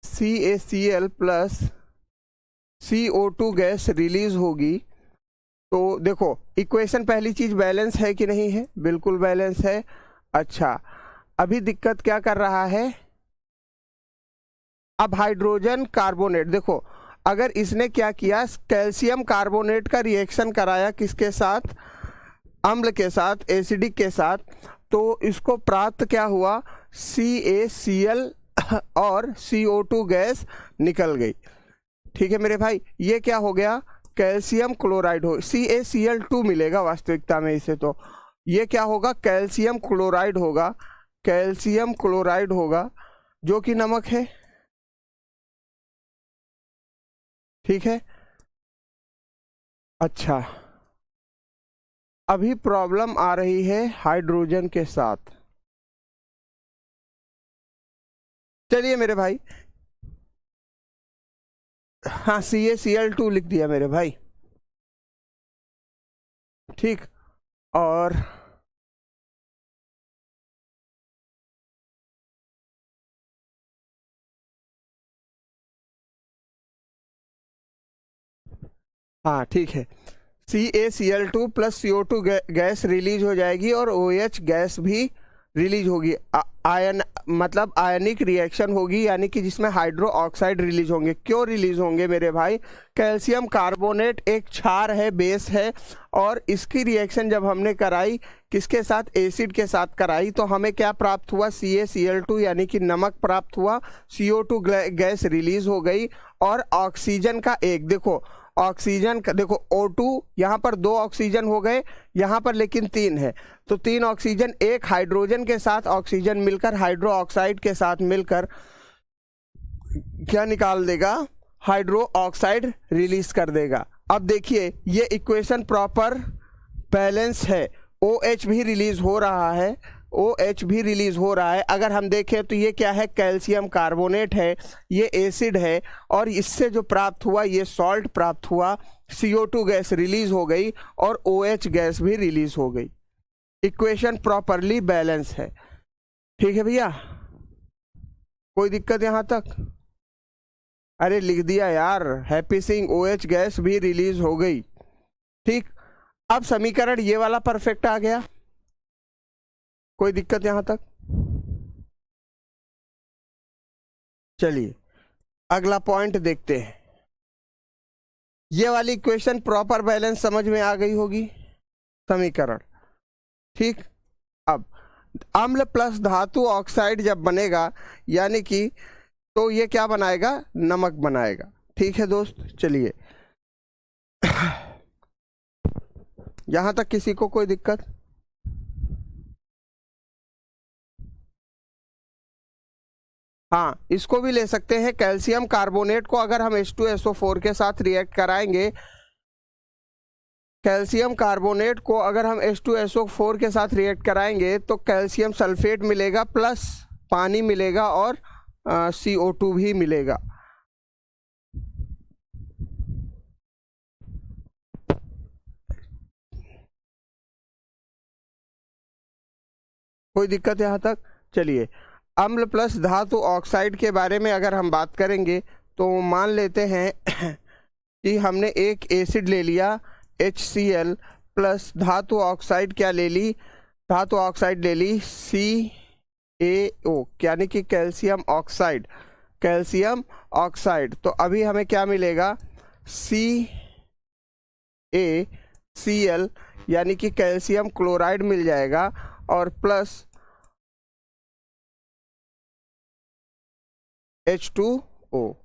CaCl plus CO2 gas release होगी। तो देखो इक्वेशन पहली चीज बैलेंस है कि नहीं है? बिल्कुल बैलेंस है। अच्छा, अभी दिक्कत क्या कर रहा है? अब हाइड्रोजन कार्बोनेट, देखो अगर इसने क्या किया, कैल्शियम कार्बोनेट का रिएक्शन कराया किसके साथ? अम्ल के साथ, एसिडिक के साथ, तो इसको प्राप्त क्या हुआ? CaCl और CO2 गैस निकल गई। ठीक है मेरे भाई, ये क्या हो गया? कैल्शियम क्लोराइड हो, CaCl2 मिलेगा वास्तविकता में इसे। तो ये क्या होगा? कैल्शियम क्लोराइड होगा, कैल्शियम क्लोराइड होगा। जो कि नमक है। ठीक है। अच्छा, अभी प्रॉब्लम आ रही है हाइड्रोजन के साथ। चलिए मेरे भाई, हाँ CaCl2 लिख दिया मेरे भाई। ठीक। और हाँ ठीक है, CaCl2 plus CO2 gas release हो जाएगी और OH गैस भी रिलीज होगी। आयन मतलब आयनिक रिएक्शन होगी, यानी कि जिसमें हाइड्रो ऑक्साइड रिलीज होंगे। क्यों रिलीज होंगे मेरे भाई? कैल्शियम कार्बोनेट एक क्षार है, बेस है, और इसकी रिएक्शन जब हमने कराई किसके साथ? एसिड के साथ कराई, तो हमें क्या प्राप्त हुआ? CaCl2 यानी कि नमक प्राप्त हुआ। CO2 गैस रिलीज हो गई और ऑक्सीजन का एक, देखो ऑक्सीजन का, देखो O2, यहाँ पर 2 ऑक्सीजन हो गए, यहाँ पर लेकिन 3 है, तो 3 ऑक्सीजन, एक हाइड्रोजन के साथ ऑक्सीजन मिलकर हाइड्रो ऑक्साइड के साथ मिलकर क्या निकाल देगा? हाइड्रो ऑक्साइड रिलीज कर देगा। अब देखिए ये इक्वेशन प्रॉपर बैलेंस है। OH भी रिलीज हो रहा है, OH भी रिलीज हो रहा है। अगर हम देखें तो ये क्या है? कैल्शियम कार्बोनेट है, ये एसिड है, और इससे जो प्राप्त हुआ ये सॉल्ट प्राप्त हुआ। CO2 गैस रिलीज हो गई और OH गैस भी रिलीज हो गई। इक्वेशन प्रॉपरली बैलेंस है। ठीक है भैया, कोई दिक्कत यहां तक? अरे लिख दिया यार, हैप्पी सिंह, OH गैस भी रिलीज हो गई। ठीक, अब समीकरण ये वाला परफेक्ट आ गया। कोई दिक्कत यहां तक? चलिए अगला पॉइंट देखते हैं। ये वाली इक्वेशन प्रॉपर बैलेंस समझ में आ गई होगी, समीकरण। ठीक, अब अम्ल प्लस धातु ऑक्साइड जब बनेगा, यानी कि तो ये क्या बनाएगा? नमक बनाएगा। ठीक है दोस्त, चलिए यहां तक किसी को कोई दिक्कत? हाँ, इसको भी ले सकते हैं। कैल्शियम कार्बोनेट को अगर हम H2SO4 के साथ रिएक्ट कराएंगे, कैल्शियम कार्बोनेट को अगर हम H2SO4 के साथ रिएक्ट कराएंगे तो कैल्शियम सल्फेट मिलेगा प्लस पानी मिलेगा और CO2 भी मिलेगा। कोई दिक्कत यहाँ तक? चलिए, अम्ल प्लस धातु ऑक्साइड के बारे में अगर हम बात करेंगे तो मान लेते हैं कि हमने एक एसिड ले लिया HCl प्लस धातु ऑक्साइड क्या ले ली? धातु ऑक्साइड ले ली CaO, यानी कि कैल्शियम ऑक्साइड। कैल्शियम ऑक्साइड, तो अभी हमें क्या मिलेगा? CaCl यानी कि कैल्शियम क्लोराइड मिल जाएगा, और प्लस H2O।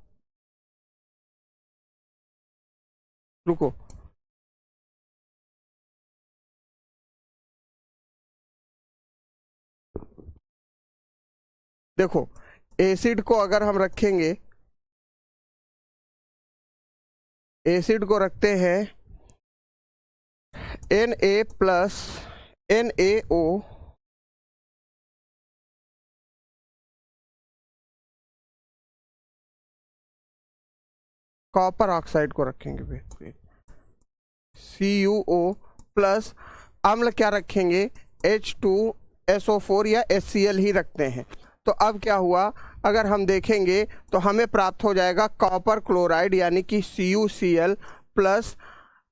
रुको, देखो एसिड को अगर हम रखेंगे, एसिड को रखते हैं Na plus NaO copper oxide को रखेंगे CuO प्लस अम्ल क्या रखेंगे? H2SO4 या HCl ही रखते हैं। तो अब क्या हुआ? अगर हम देखेंगे तो हमें प्राप्त हो जाएगा कॉपर क्लोराइड, यानी कि CuCl प्लस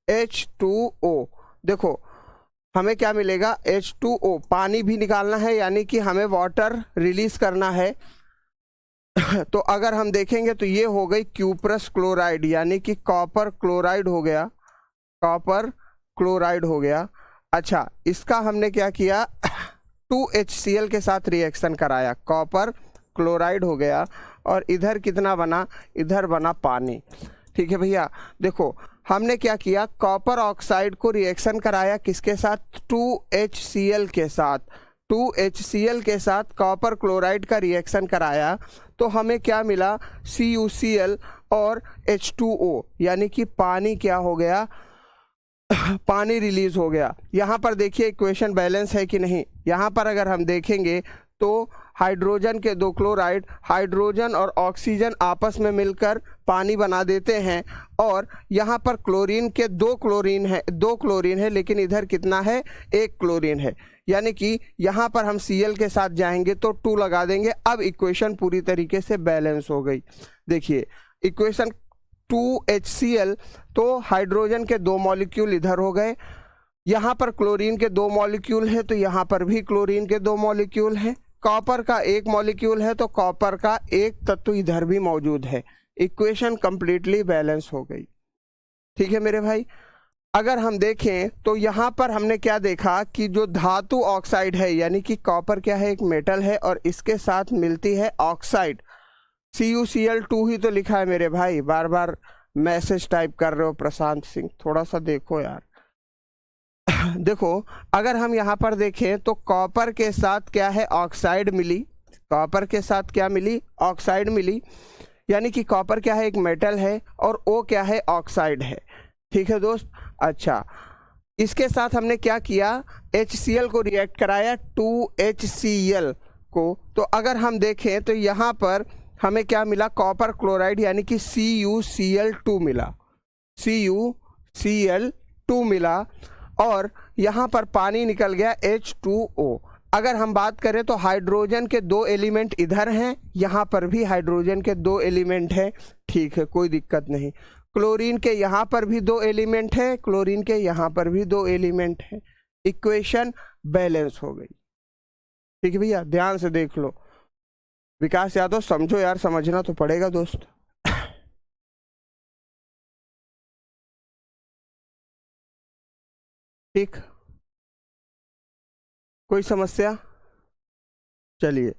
H2O। देखो हमें क्या मिलेगा? H2O, पानी भी निकालना है, यानी कि हमें वाटर रिलीज करना है। तो अगर हम देखेंगे तो ये हो गई क्यूप्रस क्लोराइड, यानी कि कॉपर क्लोराइड हो गया, कॉपर क्लोराइड हो गया। अच्छा, इसका हमने क्या किया? 2HCl के साथ रिएक्शन कराया, कॉपर क्लोराइड हो गया, और इधर कितना बना? इधर बना पानी। ठीक है भैया, देखो हमने क्या किया? कॉपर ऑक्साइड को रिएक्शन कराया किसके साथ? 2HCl के साथ। 2HCl के साथ कॉपर क्लोराइड का रिएक्शन कराया तो हमें क्या मिला, CuCl और H2O, यानी कि पानी क्या हो गया, पानी रिलीज हो गया। यहाँ पर देखिए इक्वेशन बैलेंस है कि नहीं। यहाँ पर अगर हम देखेंगे तो हाइड्रोजन के दो क्लोराइड, हाइड्रोजन और ऑक्सीजन आपस में मिलकर पानी बना देते हैं, और यहाँ पर क्लोरीन के दो क्लोरीन है, लेकिन इधर कितना है, एक क्लोरीन है, यानी कि यहाँ पर हम Cl के साथ जाएंगे तो 2 लगा देंगे। अब इक्वेशन पूरी तरीके से बैलेंस हो गई। देखिए इक्वेशन 2HCl, तो हाइड्रोजन के 2 मॉलिक्यूल इधर हो गए, यहाँ पर क्लोरीन के 2 मॉलिक्यूल है तो यहाँ पर भी क्लोरीन के 2 मॉलिक्यूल है, कॉपर का 1 मॉलिक्यूल है तो कॉपर का 1 तत्व इधर भी मौजूद है। इक्वेशन कंप्लीटली बैलेंस हो गई। ठीक है मेरे भाई। अगर हम देखें तो यहाँ पर हमने क्या देखा कि जो धातु ऑक्साइड है, यानी कि कॉपर क्या है, एक मेटल है और इसके साथ मिलती है ऑक्साइड, CuCl2 ही तो लिखा है मेरे भाई। बार बार मैसेज टाइप कर रहे हो प्रशांत सिंह, थोड़ा सा देखो यार। देखो अगर हम यहाँ पर देखें तो कॉपर के साथ क्या है, ऑक्साइड मिली, कॉपर के साथ क्या मिली, ऑक्साइड मिली, यानी कि कॉपर क्या है, एक मेटल है और O क्या है, ऑक्साइड है। ठीक है दोस्त। अच्छा, इसके साथ हमने क्या किया, HCl को रिएक्ट कराया 2HCl को। तो अगर हम देखें तो यहाँ पर हमें क्या मिला, कॉपर क्लोराइड, यानी कि CuCl2 मिला, CuCl2 मिला, और यहाँ पर पानी निकल गया H2O। अगर हम बात करें तो हाइड्रोजन के 2 एलिमेंट इधर हैं, यहाँ पर भी हाइड्रोजन के 2 एलिमेंट हैं, ठीक है, कोई दिक्कत नहीं। क्लोरीन के यहाँ पर भी 2 एलिमेंट है, क्लोरीन के यहाँ पर भी 2 एलिमेंट है। इक्वेशन बैलेंस हो गई। ठीक है भैया, ध्यान से देख लो। विकास यादव समझो यार, समझना तो पड़ेगा दोस्त। ठीक, कोई समस्या? चलिए,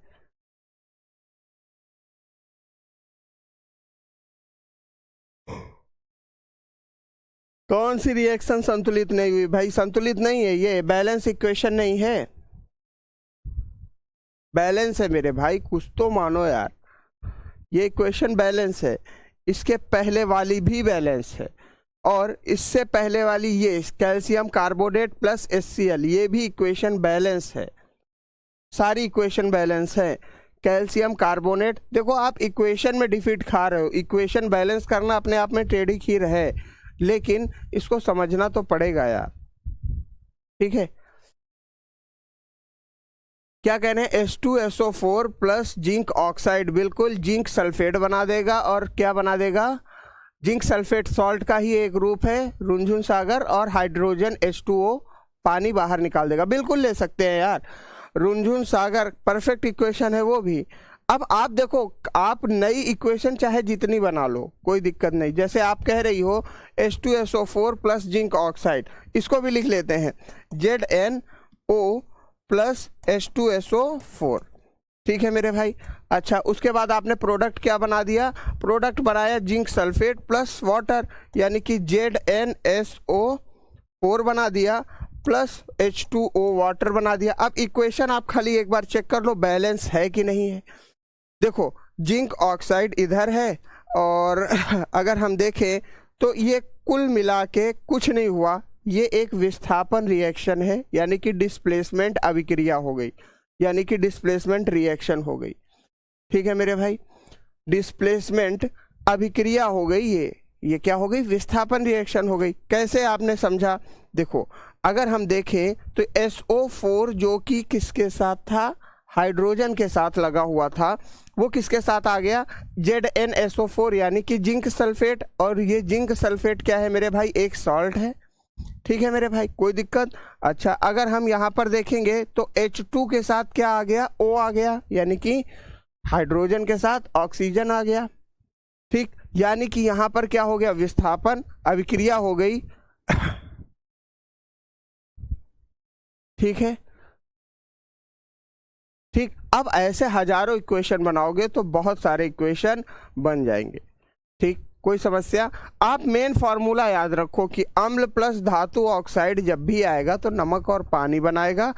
कौन सी रिएक्शन संतुलित नहीं हुई भाई? संतुलित नहीं है, ये बैलेंस इक्वेशन नहीं है, बैलेंस है मेरे भाई, कुछ तो मानो यार। ये इक्वेशन बैलेंस है, इसके पहले वाली भी बैलेंस है, और इससे पहले वाली ये कैल्शियम कार्बोनेट प्लस HCl, ये भी इक्वेशन बैलेंस है। सारी इक्वेशन बैलेंस है। कैल्शियम कार्बोनेट, देखो आप इक्वेशन में डिफीट खा रहे हो, इक्वेशन बैलेंस करना अपने आप में टेढ़ी खीर है, लेकिन इसको समझना तो पड़ेगा यार। ठीक है, क्या कहने हैं, H2SO4 प्लस जिंक ऑक्साइड, बिल्कुल जिंक सल्फेट बना देगा। और क्या बना देगा, जिंक सल्फेट सॉल्ट का ही एक रूप है, रुंझुन सागर, और हाइड्रोजन H2O पानी बाहर निकाल देगा। बिल्कुल ले सकते हैं यार, रुंझुन सागर परफेक्ट इक्वेशन है वो भी। अब आप देखो, आप नई इक्वेशन चाहे जितनी बना लो, कोई दिक्कत नहीं। जैसे आप कह रही हो H2SO4 प्लस जिंक ऑक्साइड, इसको भी लिख लेते हैं ZnO प्लस H2SO4। ठीक है मेरे भाई। अच्छा, उसके बाद आपने प्रोडक्ट क्या बना दिया, प्रोडक्ट बनाया जिंक सल्फेट प्लस वाटर, यानी कि ZnSO4 बना दिया, प्लस H2O वाटर बना दिया। अब इक्वेशन आप खाली एक बार चेक कर लो, बैलेंस है कि नहीं है। देखो जिंक ऑक्साइड इधर है, और अगर हम देखें तो ये कुल मिला के कुछ नहीं हुआ, ये एक विस्थापन रिएक्शन है, यानी कि डिस्प्लेसमेंट अभिक्रिया हो गई, यानी कि डिस्प्लेसमेंट रिएक्शन हो गई। ठीक है मेरे भाई, डिस्प्लेसमेंट अभिक्रिया हो गई, ये क्या हो गई, विस्थापन रिएक्शन हो गई। कैसे आपने समझा, देखो अगर हम देखें तो SO4 जो कि किसके साथ था, हाइड्रोजन के साथ लगा हुआ था, वो किसके साथ आ गया, ZnSO4, यानी कि जिंक सल्फेट। और ये जिंक सल्फेट क्या है मेरे भाई, एक सॉल्ट है। ठीक है मेरे भाई, कोई दिक्कत। अच्छा, अगर हम यहाँ पर देखेंगे तो H2 के साथ क्या आ गया, O आ गया, यानी कि हाइड्रोजन के साथ ऑक्सीजन आ गया। ठीक, यानी कि यहाँ पर क्या हो गया, विस्थापन अभिक्रिया हो गई। ठीक है, ठीक। अब ऐसे हजारों इक्वेशन बनाओगे तो बहुत सारे इक्वेशन बन जाएंगे। ठीक, कोई समस्या? आप मेन फॉर्मूला याद रखो कि अम्ल प्लस धातु ऑक्साइड जब भी आएगा तो नमक और पानी बनाएगा,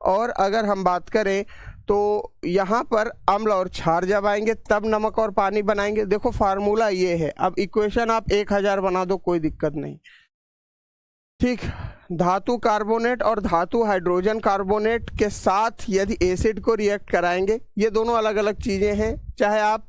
और अगर हम बात करें तो यहाँ पर अम्ल और क्षार जब आएंगे तब नमक और पानी बनाएंगे। देखो फार्मूला ये है, अब इक्वेशन आप 1000 बना दो कोई दिक्कत नहीं, ठीक। धातु कार्बोनेट और धातु हाइड्रोजन कार्बोनेट के साथ यदि एसिड को रिएक्ट कराएंगे, ये दोनों अलग अलग चीज़ें हैं, चाहे आप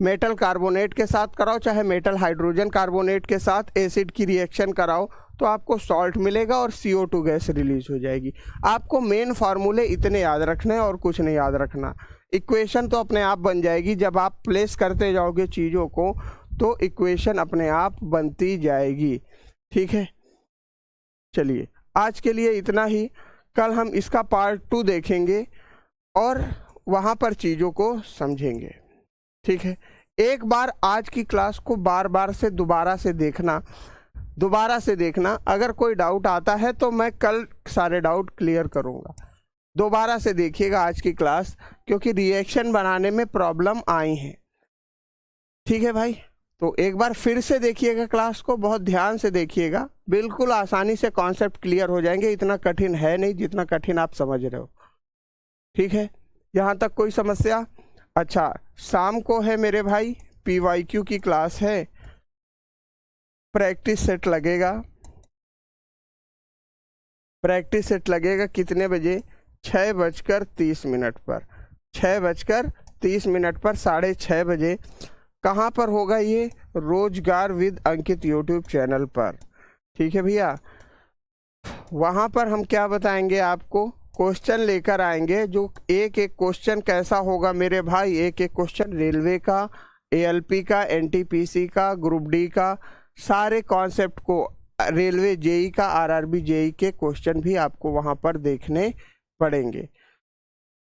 मेटल कार्बोनेट के साथ कराओ चाहे मेटल हाइड्रोजन कार्बोनेट के साथ एसिड की रिएक्शन कराओ, तो आपको सॉल्ट मिलेगा और CO2 गैस रिलीज हो जाएगी। आपको मेन फार्मूले इतने याद रखने और कुछ नहीं याद रखना। इक्वेशन तो अपने आप बन जाएगी, जब आप प्लेस करते जाओगे चीज़ों को तो इक्वेशन अपने आप बनती जाएगी, ठीक है। चलिए आज के लिए इतना ही, कल हम इसका पार्ट 2 देखेंगे और वहाँ पर चीज़ों को समझेंगे, ठीक है। एक बार आज की क्लास को बार बार से दोबारा से देखना, अगर कोई डाउट आता है तो मैं कल सारे डाउट क्लियर करूँगा। दोबारा से देखिएगा आज की क्लास, क्योंकि रिएक्शन बनाने में प्रॉब्लम आई है, ठीक है भाई। तो एक बार फिर से देखिएगा क्लास को, बहुत ध्यान से देखिएगा, बिल्कुल आसानी से कॉन्सेप्ट क्लियर हो जाएंगे। इतना कठिन है नहीं जितना कठिन आप समझ रहे हो, ठीक है। यहाँ तक कोई समस्या? अच्छा, शाम को है मेरे भाई PYQ की क्लास है, प्रैक्टिस सेट लगेगा। प्रैक्टिस सेट लगेगा कितने बजे? 6:30 पर, 6:30 पर 6:30 बजे। कहाँ पर होगा ये? रोजगार विद अंकित यूट्यूब चैनल पर, ठीक है भैया। वहाँ पर हम क्या बताएंगे आपको? क्वेश्चन लेकर आएंगे, जो एक एक क्वेश्चन कैसा होगा मेरे भाई, एक एक क्वेश्चन रेलवे का, ALP का, NTPC का, ग्रुप D का, सारे कॉन्सेप्ट को, रेलवे JEE का, RRB JEE के क्वेश्चन भी आपको वहाँ पर देखने पड़ेंगे,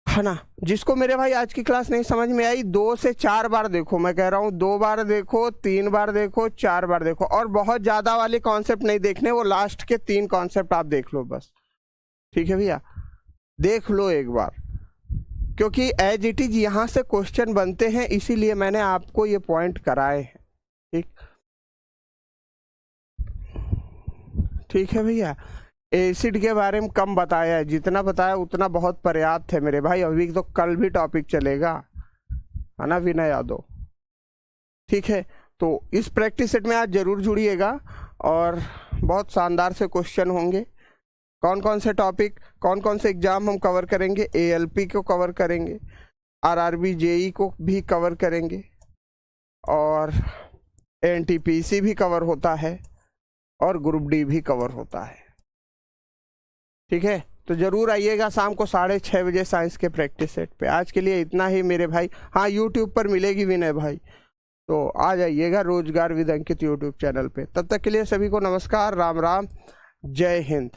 है ना। जिसको मेरे भाई आज की क्लास नहीं समझ में आई 2 से 4 बार देखो, मैं कह रहा हूँ 2 बार देखो, 3 बार देखो, 4 बार देखो, और बहुत ज़्यादा वाले कॉन्सेप्ट नहीं देखने, वो लास्ट के 3 कॉन्सेप्ट आप देख लो बस, ठीक है भैया। देख लो एक बार, क्योंकि एज इट इज यहाँ से क्वेश्चन बनते हैं, इसीलिए मैंने आपको ये पॉइंट कराए हैं, ठीक है भैया। एसिड के बारे में कम बताया है, जितना बताया उतना बहुत पर्याप्त है मेरे भाई। अभी तो कल भी टॉपिक चलेगा, है ना विनय यादव, ठीक है। तो इस प्रैक्टिस सेट में आज जरूर जुड़िएगा और बहुत शानदार से क्वेश्चन होंगे। कौन कौन से टॉपिक, कौन कौन से एग्जाम हम कवर करेंगे? ALP को कवर करेंगे, RRB JEE को भी कवर करेंगे, और NTPC भी कवर होता है, और ग्रुप D भी कवर होता है, ठीक है। तो जरूर आइएगा शाम को 6:30 बजे साइंस के प्रैक्टिस सेट पे। आज के लिए इतना ही मेरे भाई। हाँ, YouTube पर मिलेगी विनय भाई, तो आ जाइएगा रोजगार विद अंकित YouTube चैनल पे। तब तक के लिए सभी को नमस्कार, राम राम, जय हिंद।